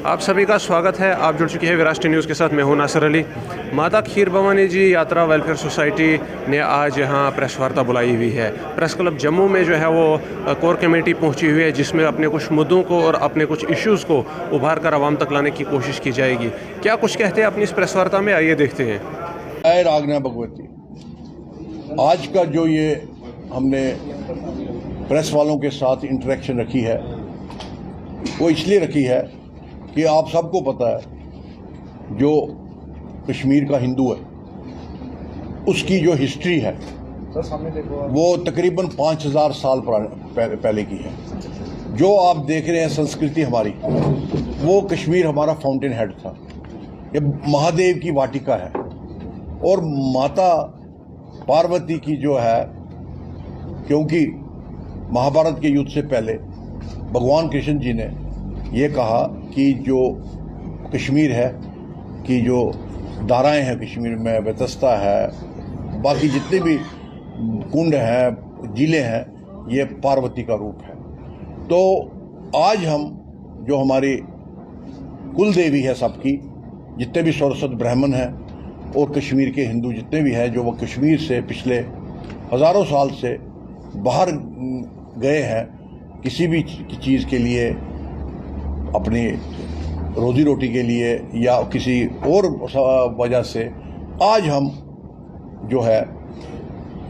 आप सभी का स्वागत है। आप जुड़ चुके हैं विरासती न्यूज़ के साथ। मैं हूं नासिर अली। माता खीर भवानी जी यात्रा वेलफेयर सोसाइटी ने आज यहां प्रेस वार्ता बुलाई हुई है। प्रेस क्लब जम्मू में जो है वो कोर कमेटी पहुंची हुई है, जिसमें अपने कुछ मुद्दों को और अपने कुछ इश्यूज़ को उभार कर आवाम तक लाने की कोशिश की जाएगी। क्या कुछ कहते हैं अपनी इस प्रेस वार्ता में, आइए देखते हैं। रागना भगवती, आज का जो ये हमने प्रेस वालों के साथ इंटरेक्शन रखी है वो इसलिए रखी है कि आप सबको पता है जो कश्मीर का हिंदू है उसकी जो हिस्ट्री है वो तकरीबन 5000 साल पहले की है। जो आप देख रहे हैं संस्कृति हमारी, वो कश्मीर हमारा फाउंटेन हेड था, ये महादेव की वाटिका है। और माता पार्वती की जो है, क्योंकि महाभारत के युद्ध से पहले भगवान कृष्ण जी ने ये कहा कि जो कश्मीर है कि जो धाराएं हैं कश्मीर में, व्यवस्था है, बाकी जितने भी कुंड हैं, झीलें हैं, ये पार्वती का रूप है। तो आज हम जो हमारी कुल देवी है सबकी, जितने भी सरस्वत ब्राह्मण हैं और कश्मीर के हिंदू जितने भी हैं, जो वो कश्मीर से पिछले हज़ारों साल से बाहर गए हैं किसी भी चीज़ के लिए, अपनी रोजी रोटी के लिए या किसी और वजह से, आज हम जो है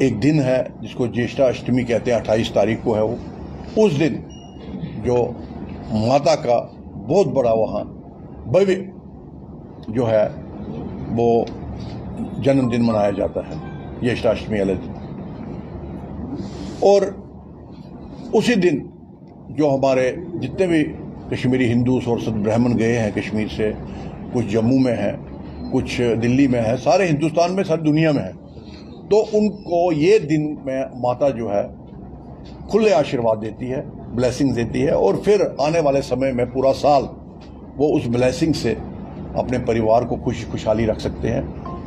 एक दिन है जिसको ज्येष्ठा अष्टमी कहते हैं, 28 तारीख को है वो, उस दिन जो माता का बहुत बड़ा वहाँ भव्य जो है वो जन्मदिन मनाया जाता है, ज्येष्ठा अष्टमी वाले दिन। और उसी दिन जो हमारे जितने भी कश्मीरी हिंदू सरस्वत ब्राह्मण गए हैं कश्मीर से, कुछ जम्मू में हैं, कुछ दिल्ली में है, सारे हिंदुस्तान में, सारी दुनिया में है, तो उनको ये दिन में माता जो है खुले आशीर्वाद देती है, ब्लेसिंग देती है। और फिर आने वाले समय में पूरा साल वो उस ब्लेसिंग से अपने परिवार को खुशहाली रख सकते हैं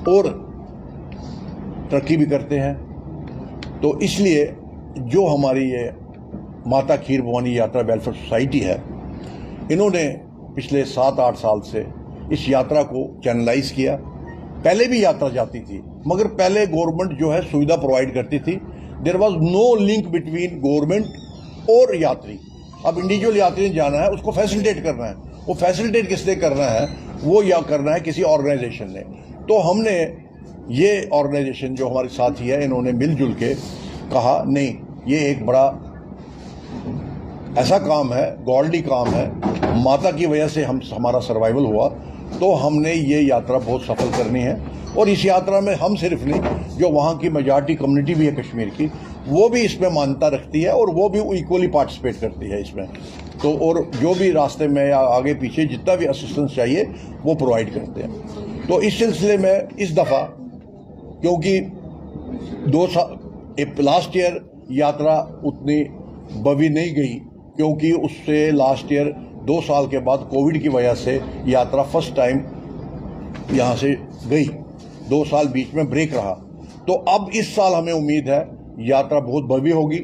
और तरक्की भी करते हैं। तो इसलिए जो हमारी ये माता खीर भवानी यात्रा वेलफेयर सोसाइटी है, इन्होंने पिछले 7-8 साल से इस यात्रा को चैनलाइज किया। पहले भी यात्रा जाती थी, मगर पहले गवर्नमेंट जो है सुविधा प्रोवाइड करती थी। There was no link between government और यात्री। अब इंडिविजुअल यात्री ने जाना है, उसको फैसिलिटेट करना है, वो फैसिलिटेट किसने करना है, वो या करना है किसी ऑर्गेनाइजेशन ने। तो हमने ये ऑर्गेनाइजेशन जो हमारे साथी है, इन्होंने मिलजुल के कहा नहीं, ये एक बड़ा ऐसा काम है, गॉडली काम है, माता की वजह से हमारा सर्वाइवल हुआ, तो हमने ये यात्रा बहुत सफल करनी है। और इस यात्रा में हम सिर्फ नहीं, जो वहाँ की मेजॉरिटी कम्युनिटी भी है कश्मीर की, वो भी इसमें मान्यता रखती है और वो भी इक्वली पार्टिसिपेट करती है इसमें। तो और जो भी रास्ते में या आगे पीछे जितना भी असिस्टेंस चाहिए वो प्रोवाइड करते हैं। तो इस सिलसिले में इस दफ़ा, क्योंकि 2 साल लास्ट ईयर यात्रा उतनी भव्य नहीं गई, क्योंकि उससे लास्ट ईयर 2 साल के बाद कोविड की वजह से यात्रा फर्स्ट टाइम यहाँ से गई, 2 साल बीच में ब्रेक रहा। तो अब इस साल हमें उम्मीद है यात्रा बहुत भव्य होगी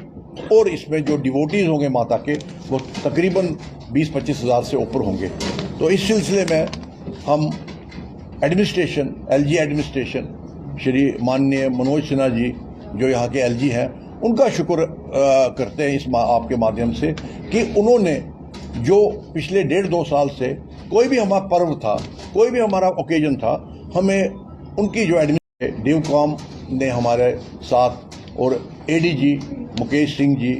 और इसमें जो डिवोटीज होंगे माता के, वो तकरीबन 20-25 हज़ार से ऊपर होंगे। तो इस सिलसिले में हम एडमिनिस्ट्रेशन, एलजी एडमिनिस्ट्रेशन, श्री माननीय मनोज सिन्हा जी जो यहाँ के एलजी हैं, उनका शुक्र करते हैं इस आपके माध्यम से कि उन्होंने जो पिछले 1.5-2 साल से कोई भी हमारा पर्व था, कोई भी हमारा ओकेजन था, हमें उनकी जो एडमिनिस्ट्रेशन डिवकॉम ने हमारे साथ, और एडीजी मुकेश सिंह जी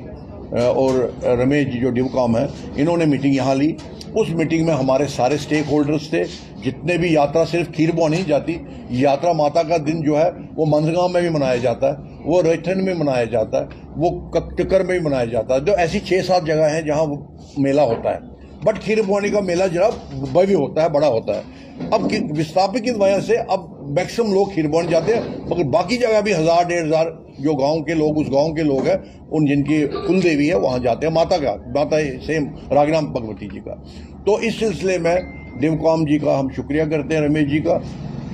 और रमेश जी जो डिवकॉम है, इन्होंने मीटिंग यहाँ ली। उस मीटिंग में हमारे सारे स्टेक होल्डर्स थे, जितने भी यात्रा सिर्फ खीर भवानी नहीं जाती, यात्रा माता का दिन जो है वो मंदगांव में भी मनाया जाता है, वो रैथन में मनाया जाता है, वो कक्कर में भी मनाया जाता है। जो ऐसी 6-7 जगह हैं जहाँ वो मेला होता है, बट खीर भवानी का मेला जरा भव्य होता है, बड़ा होता है। अब विस्थापित की वजह से अब मैक्सिमम लोग खीर भवानी जाते हैं, मगर बाकी जगह भी 1000-1500 जो गांव के लोग, उस गांव के लोग हैं, उन जिनकी कुल देवी है, वहां जाते हैं माता सेम रागनाम भगवती जी का। तो इस सिलसिले में डिवकॉम जी का हम शुक्रिया करते हैं, रमेश जी का,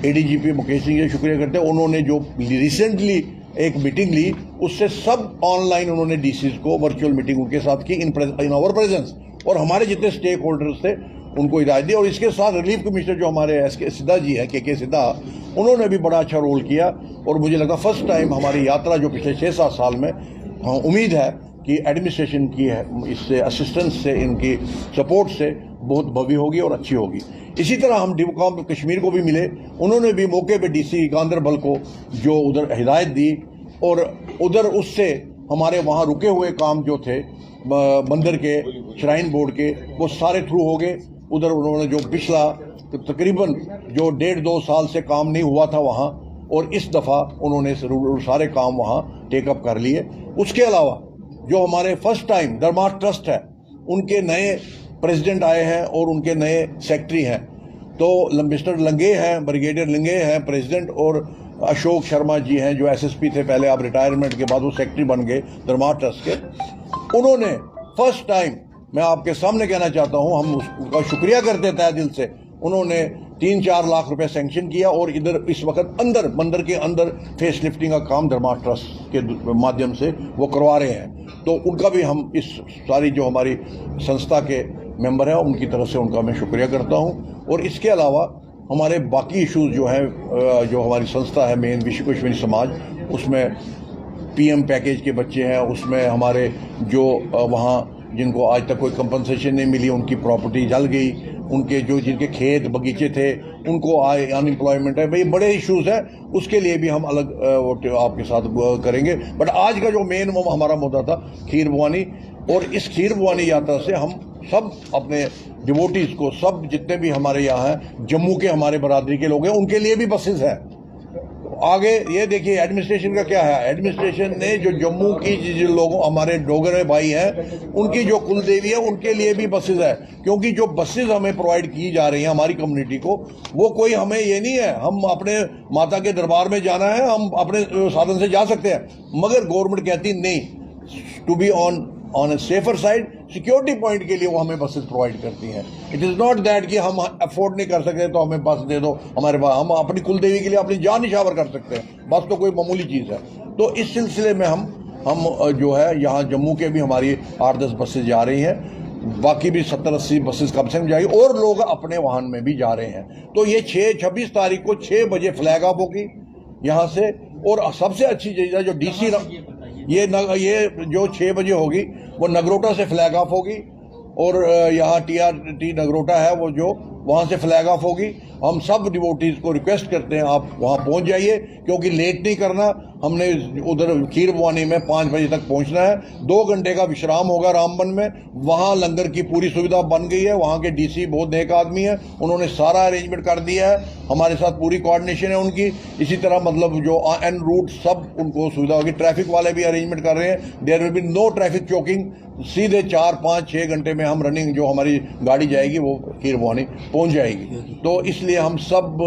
एडीजीपी मुकेश सिंह जी शुक्रिया करते हैं। उन्होंने जो रिसेंटली एक मीटिंग ली, उससे सब ऑनलाइन उन्होंने डीसीज को वर्चुअल मीटिंग उनके साथ की इन आवर प्रेजेंस, और हमारे जितने स्टेक होल्डर्स थे उनको हिदायत दी। और इसके साथ रिलीफ कमिश्नर जो हमारे एस.के. सिद्धा जी हैं, के सिद्धा, उन्होंने भी बड़ा अच्छा रोल किया। और मुझे लगता फर्स्ट टाइम हमारी यात्रा जो पिछले 6-7 साल में, उम्मीद है कि एडमिनिस्ट्रेशन की है इससे असिस्टेंस से, इनकी सपोर्ट से बहुत भव्य होगी और अच्छी होगी। इसी तरह हम डिवकॉम कश्मीर को भी मिले, उन्होंने भी मौके पे डीसी गांदरबल को जो उधर हिदायत दी, और उधर उससे हमारे वहाँ रुके हुए काम जो थे बंदर के, श्राइन बोर्ड के, वो सारे थ्रू हो गए। उधर उन्होंने जो पिछला तकरीबन जो 1.5-2 साल से काम नहीं हुआ था वहाँ, और इस दफ़ा उन्होंने सारे काम वहाँ टेकअप कर लिए। उसके अलावा जो हमारे फर्स्ट टाइम दरमार ट्रस्ट है, उनके नए प्रेसिडेंट आए हैं और उनके नए सेक्रेटरी हैं। तो मिस्टर लंगे हैं, ब्रिगेडियर लंगे हैं प्रेसिडेंट, और अशोक शर्मा जी हैं जो एसएसपी थे पहले, अब रिटायरमेंट के बाद वो सेक्रेटरी बन गए दरमार ट्रस्ट के। उन्होंने फर्स्ट टाइम, मैं आपके सामने कहना चाहता हूं, हम उसका शुक्रिया करते हैं तहे दिल से, उन्होंने 3-4 लाख रुपए सैंक्शन किया और इधर इस वक्त अंदर बंदर के अंदर फेस लिफ्टिंग का काम दरमार ट्रस्ट के माध्यम से वो करवा रहे हैं। तो उनका भी हम इस सारी जो हमारी संस्था के मेंबर हैं उनकी तरफ से उनका मैं शुक्रिया करता हूं। और इसके अलावा हमारे बाकी इशूज़ जो हैं, जो हमारी संस्था है मेन विश्व कश्मीरी समाज, उसमें पीएम पैकेज के बच्चे हैं, उसमें हमारे जो वहाँ जिनको आज तक कोई कंपनसेशन नहीं मिली, उनकी प्रॉपर्टी जल गई, उनके जो जिनके खेत बगीचे थे उनको आए, अनएम्प्लॉयमेंट है, भाई बड़े इश्यूज़ हैं, उसके लिए भी हम अलग आपके साथ करेंगे। बट आज का जो मेन हमारा मुद्दा था खीर भवानी, और इस खीर भवानी यात्रा से हम सब अपने डिवोटीज़ को, सब जितने भी हमारे यहाँ हैं, जम्मू के हमारे बरादरी के लोग हैं, उनके लिए भी बसेस हैं। आगे ये देखिए एडमिनिस्ट्रेशन का क्या है, एडमिनिस्ट्रेशन ने जो जम्मू की जो लोगों हमारे डोगरे भाई हैं उनकी जो कुल देवी है उनके लिए भी बसेज है, क्योंकि जो बसेज हमें प्रोवाइड की जा रही हैं हमारी कम्युनिटी को, वो कोई हमें ये नहीं है हम अपने माता के दरबार में जाना है हम अपने साधन से जा सकते हैं, मगर गवर्नमेंट कहती नहीं, to be on a safer side, security point के लिए वो हमें बसेस प्रोवाइड करती हैं। इट इज़ नॉट दैट कि हम अफोर्ड नहीं कर सकते तो हमें बस दे दो हमारे पास, हम अपनी कुल देवी के लिए अपनी जान निछावर कर सकते हैं, बस तो कोई मामूली चीज़ है। तो इस सिलसिले में हम जो है यहाँ जम्मू के भी हमारी 8-10 बसेज जा रही हैं, बाकी भी 70-80 बसेस कम से कम जाएगी, और लोग अपने वाहन में भी जा रहे हैं। तो ये 26 तारीख को 6 बजे फ्लैग ऑफ होगी यहाँ से। और सबसे अच्छी चीज़ है जो डीसी ये जो 6 बजे होगी वो नगरोटा से फ्लैग ऑफ होगी, और यहाँ TRT नगरोटा है वो जो वहाँ से फ्लैग ऑफ होगी। हम सब डिवोटीज़ को रिक्वेस्ट करते हैं आप वहाँ पहुँच जाइए, क्योंकि लेट नहीं करना। हमने उधर खीर भवानी में 5 बजे तक पहुँचना है, 2 घंटे का विश्राम होगा रामबन में, वहाँ लंगर की पूरी सुविधा बन गई है। वहाँ के डीसी बहुत नेक आदमी है, उन्होंने सारा अरेंजमेंट कर दिया है, हमारे साथ पूरी कोऑर्डिनेशन है उनकी। इसी तरह मतलब जो एन रूट सब उनको सुविधा होगी, ट्रैफिक वाले भी अरेंजमेंट कर रहे हैं। There will be no traffic choking, सीधे 4-5-6 घंटे में हम रनिंग जो हमारी गाड़ी जाएगी वो खीर भवानी पहुँच जाएगी। तो इसलिए हम सब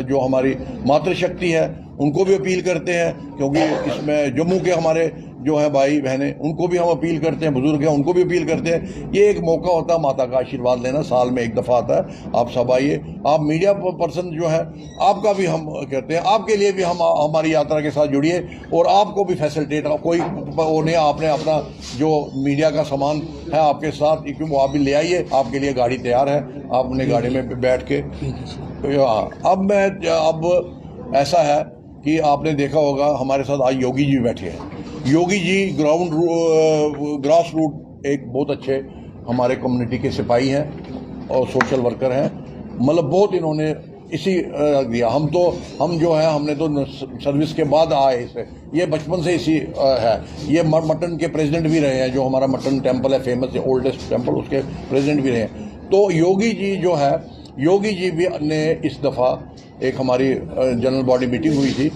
जो हमारी मातृशक्ति है उनको भी अपील करते हैं, क्योंकि इसमें जम्मू के हमारे जो है भाई बहनें उनको भी हम अपील करते हैं, बुजुर्ग हैं उनको भी अपील करते हैं। ये एक मौका होता है माता का आशीर्वाद लेना, साल में एक दफ़ा आता है, आप सब आइए। आप मीडिया पर्सन जो है आपका भी हम कहते हैं, आपके लिए भी हम हमारी यात्रा के साथ जुड़िए, और आपको भी फैसिलिटेट, कोई वो नहीं, आपने अपना जो मीडिया का सामान है आपके साथ, क्योंकि वो आप भी ले आइए, आपके लिए गाड़ी तैयार है, आप अपने गाड़ी में बैठ के। अब ऐसा है कि आपने देखा होगा हमारे साथ आज योगी जी बैठे हैं। योगी जी ग्रास रूट एक बहुत अच्छे हमारे कम्युनिटी के सिपाही हैं और सोशल वर्कर हैं, मतलब बहुत इन्होंने इसी दिया। हम जो है हमने तो सर्विस के बाद आए इसे, ये बचपन से इसी है। ये मटन के प्रेसिडेंट भी रहे हैं, जो हमारा मटन टेम्पल है फेमस है, ओल्डेस्ट टेम्पल, उसके प्रेसिडेंट भी रहे हैं। तो योगी जी जो है, योगी जी भी ने इस दफ़ा एक हमारी जनरल बॉडी मीटिंग हुई थी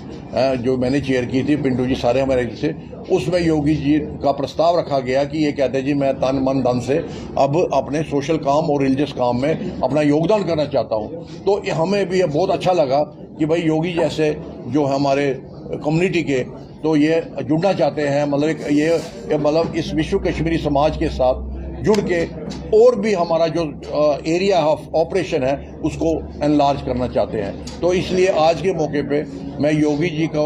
जो मैंने चेयर की थी, पिंटू जी सारे हमारे से, उसमें योगी जी का प्रस्ताव रखा गया कि ये कहते हैं जी मैं तन मन धन से अब अपने सोशल काम और रिलीजियस काम में अपना योगदान करना चाहता हूँ। तो हमें भी ये बहुत अच्छा लगा कि भाई योगी जैसे जो हमारे कम्युनिटी के, तो ये जुड़ना चाहते हैं, मतलब ये मतलब इस विश्व कश्मीरी समाज के साथ जुड़ के और भी हमारा जो एरिया ऑफ ऑपरेशन है उसको एनलार्ज करना चाहते हैं। तो इसलिए आज के मौके पे मैं योगी जी को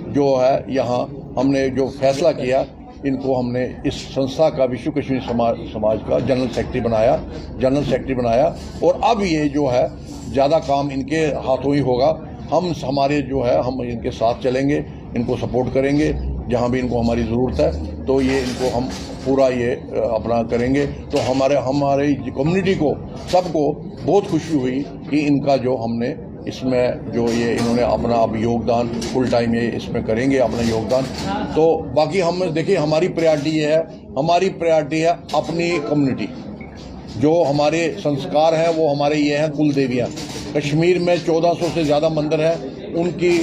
जो है यहाँ हमने जो फैसला किया इनको हमने इस संस्था का विश्व कश्मीरी समाज का जनरल सेक्रेटरी बनाया और अब ये जो है ज़्यादा काम इनके हाथों ही होगा। हम हमारे जो है हम इनके साथ चलेंगे, इनको सपोर्ट करेंगे जहाँ भी इनको हमारी ज़रूरत है, तो ये इनको हम पूरा ये अपना करेंगे। तो हमारे कम्युनिटी को सबको बहुत खुशी हुई कि इनका जो हमने इसमें जो ये इन्होंने अपना अब योगदान फुल टाइम ये इसमें करेंगे अपना योगदान। तो बाकी हम देखिए हमारी प्रायोरिटी ये है, हमारी प्रायोरिटी है अपनी कम्युनिटी। जो हमारे संस्कार हैं वो हमारे ये हैं कुल देवियाँ। कश्मीर में 1400 से ज़्यादा मंदिर है, उनकी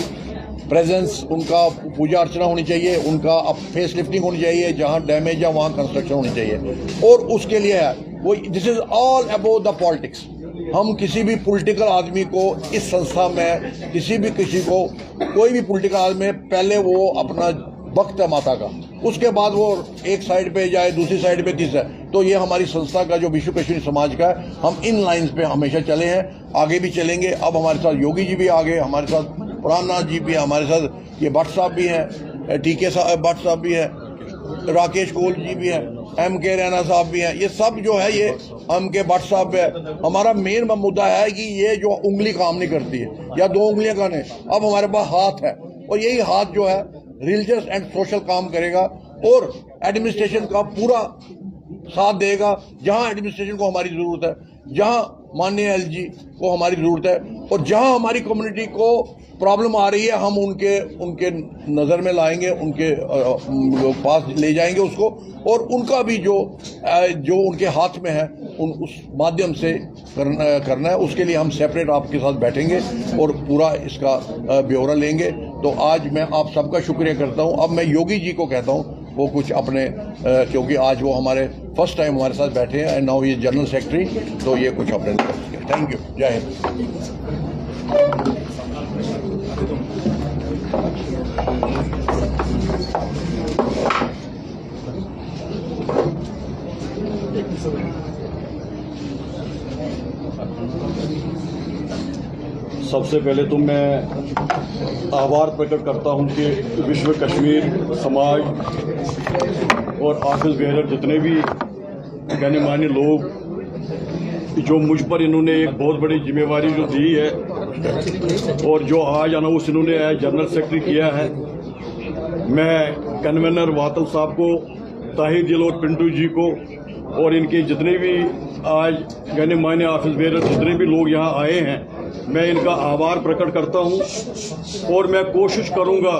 प्रेजेंस, उनका पूजा अर्चना होनी चाहिए, उनका अब फेस लिफ्टिंग होनी चाहिए, जहाँ डैमेज है वहाँ कंस्ट्रक्शन होनी चाहिए। और उसके लिए है वो this is all about the politics. हम किसी भी पॉलिटिकल आदमी को इस संस्था में किसी को कोई भी पॉलिटिकल आदमी पहले वो अपना वक्त है माता का, उसके बाद वो एक साइड पे जाए दूसरी साइड पे तीसरा। तो ये हमारी संस्था का जो विश्व कश्मीरी समाज का है, हम इन लाइंस पे हमेशा चले हैं, आगे भी चलेंगे। अब हमारे साथ योगी जी भी आगे, हमारे साथ प्राणनाथ जी भी हैं, हमारे साथ ये भट्ट साहब भी हैं, टीके भट्ट साहब भी हैं, राकेश कोल जी भी हैं, MK रैना साहब भी हैं। ये सब जो है ये MK भट्ट साहब है। हमारा मेन मुद्दा है कि ये जो उंगली काम नहीं करती है या दो उंगलियां का नहीं, अब हमारे पास हाथ है और यही हाथ जो है रिलीजियस एंड सोशल काम करेगा और एडमिनिस्ट्रेशन का पूरा साथ देगा। जहां एडमिनिस्ट्रेशन को हमारी जरूरत है, जहां माननीय LG को हमारी जरूरत है और जहां हमारी कम्युनिटी को प्रॉब्लम आ रही है, हम उनके नज़र में लाएंगे, उनके पास ले जाएंगे उसको, और उनका भी जो उनके हाथ में है उस माध्यम से करना है। उसके लिए हम सेपरेट आपके साथ बैठेंगे और पूरा इसका ब्यौरा लेंगे। तो आज मैं आप सबका शुक्रिया करता हूं। अब मैं योगी जी को कहता हूं वो कुछ अपने क्योंकि आज वो हमारे फर्स्ट टाइम हमारे साथ बैठे हैं एंड नाउ ये जनरल सेक्रेटरी, तो ये कुछ अपने। थैंक यू, जय हिंद। सबसे पहले तो मैं आभार प्रकट करता हूं कि विश्व कश्मीर समाज और ऑफिस बेरर जितने भी गणमान्य लोग जो मुझ पर इन्होंने एक बहुत बड़ी जिम्मेवारी जो दी है और जो आज अनाउंस इन्होंने जनरल सेक्रेटरी किया है, मैं कन्वेनर वातल साहब को, ताहिर दिल और पिंटू जी को और इनके जितने भी आज गणमान्य ऑफिस बेरर जितने भी लोग यहाँ आए हैं, मैं इनका आभार प्रकट करता हूं। और मैं कोशिश करूंगा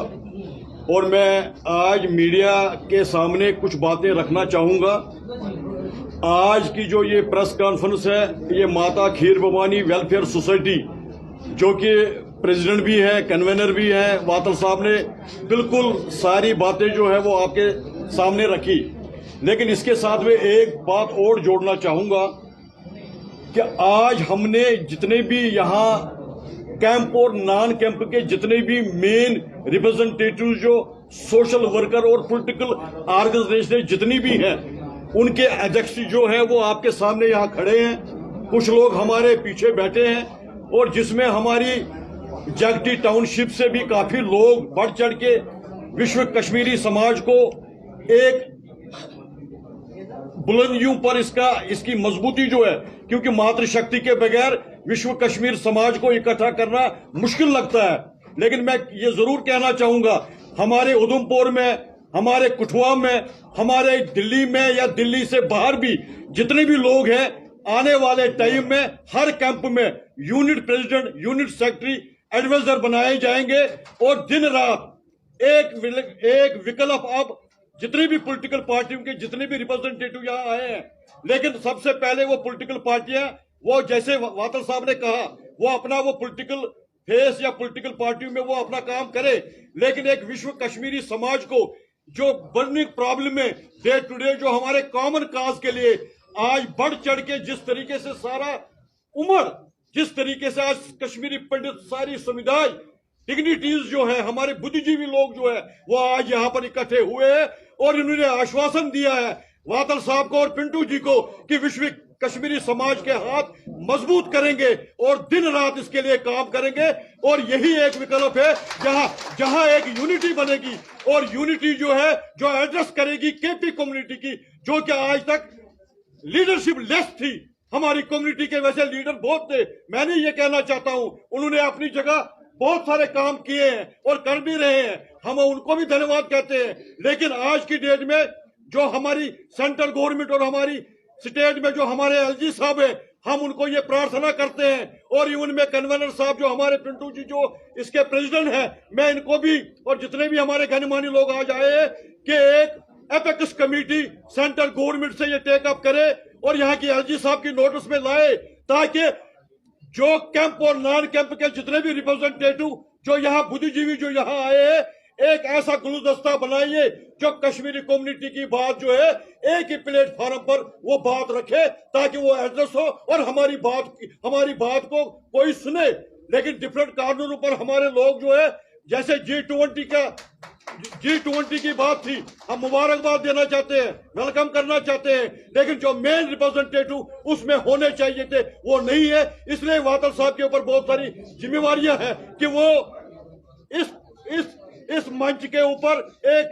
और मैं आज मीडिया के सामने कुछ बातें रखना चाहूंगा। आज की जो ये प्रेस कॉन्फ्रेंस है, ये माता खीर भवानी वेलफेयर सोसाइटी, जो कि प्रेसिडेंट भी है, कन्वेनर भी है, वातल साहब ने बिल्कुल सारी बातें जो है वो आपके सामने रखी। लेकिन इसके साथ में एक बात और जोड़ना चाहूंगा कि आज हमने जितने भी यहाँ कैंप और नॉन कैंप के जितने भी मेन रिप्रेजेंटेटिव जो सोशल वर्कर और पॉलिटिकल ऑर्गेनाइजेशन जितनी भी हैं, उनके अध्यक्ष जो है वो आपके सामने यहाँ खड़े हैं। कुछ लोग हमारे पीछे बैठे हैं और जिसमें हमारी जगटी टाउनशिप से भी काफी लोग बढ़ चढ़ के विश्व कश्मीरी समाज को एक बुलंदियों पर इसकी मजबूती जो है, क्योंकि मातृशक्ति के बगैर विश्व कश्मीर समाज को इकट्ठा करना मुश्किल लगता है। लेकिन मैं ये जरूर कहना चाहूंगा, हमारे उधमपुर में, हमारे कठुआ में, हमारे दिल्ली में या दिल्ली से बाहर भी जितने भी लोग हैं, आने वाले टाइम में हर कैंप में unit president, unit secretary, adviser बनाए जाएंगे और दिन रात एक विकल्प अब जितनी भी पॉलिटिकल पार्टियों के जितने भी रिप्रेजेंटेटिव यहाँ आए हैं, लेकिन सबसे पहले वो पॉलिटिकल पार्टियां, वो जैसे वातल साहब ने कहा, वो अपना वो पॉलिटिकल फेस या पॉलिटिकल पार्टियों में वो अपना काम करे, लेकिन एक विश्व कश्मीरी समाज को जो बर्निंग प्रॉब्लम में डे टू डे जो हमारे कॉमन काज के लिए आज बढ़ चढ़ के जिस तरीके से सारा उम्र, जिस तरीके से आज कश्मीरी पंडित सारी समुदाय डिग्निटीज जो है, हमारे बुद्धिजीवी लोग जो है वो आज यहाँ पर इकट्ठे हुए हैं और इन्होंने आश्वासन दिया है वातल साहब को और पिंटू जी को कि विश्व कश्मीरी समाज के हाथ मजबूत करेंगे और दिन रात इसके लिए काम करेंगे। और यही एक विकल्प है जहां एक यूनिटी बनेगी और यूनिटी जो है जो एड्रेस करेगी केपी कम्युनिटी की, जो कि आज तक लीडरशिप लेस थी। हमारी कम्युनिटी के वैसे लीडर बहुत थे, मैंने ये कहना चाहता हूं, उन्होंने अपनी जगह बहुत सारे काम किए हैं और कर भी रहे हैं, हम उनको भी धन्यवाद कहते हैं। लेकिन आज की डेट में जो हमारी सेंट्रल गवर्नमेंट और हमारी स्टेट में जो हमारे एलजी साहब है, हम उनको ये प्रार्थना करते हैं और इवन में कन्वीनर साहब जो हमारे पिंटू जी जो इसके प्रेसिडेंट हैं, मैं इनको भी और जितने भी हमारे गणमान्य लोग आज आए हैं कि एक एपेक्स कमेटी सेंट्रल गवर्नमेंट से ये टेकअप करे और यहाँ की एलजी साहब की नोटिस में लाए, ताकि जो कैंप और नॉन कैंप के जितने भी रिप्रेजेंटेटिव जो यहाँ बुद्धिजीवी जो यहाँ आए हैं, एक ऐसा गुलदस्ता बनाइए जो कश्मीरी कम्युनिटी की बात जो है एक ही प्लेटफॉर्म पर वो बात रखे, ताकि वो एड्रेस हो और हमारी बात को कोई सुने। लेकिन डिफरेंट कारणों पर हमारे लोग जो है, जैसे G20 की बात थी, हम मुबारकबाद देना चाहते हैं, वेलकम करना चाहते हैं, लेकिन जो मेन रिप्रेजेंटेटिव उसमें होने चाहिए थे वो नहीं है। इसलिए वातल साहब के ऊपर बहुत सारी जिम्मेवारियां हैं कि वो इस मंच के ऊपर एक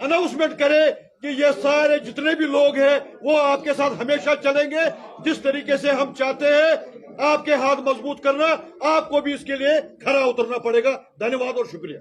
अनाउंसमेंट करे कि ये सारे जितने भी लोग हैं वो आपके साथ हमेशा चलेंगे। जिस तरीके से हम चाहते हैं आपके हाथ मजबूत करना, आपको भी इसके लिए खरा उतरना पड़ेगा। धन्यवाद और शुक्रिया।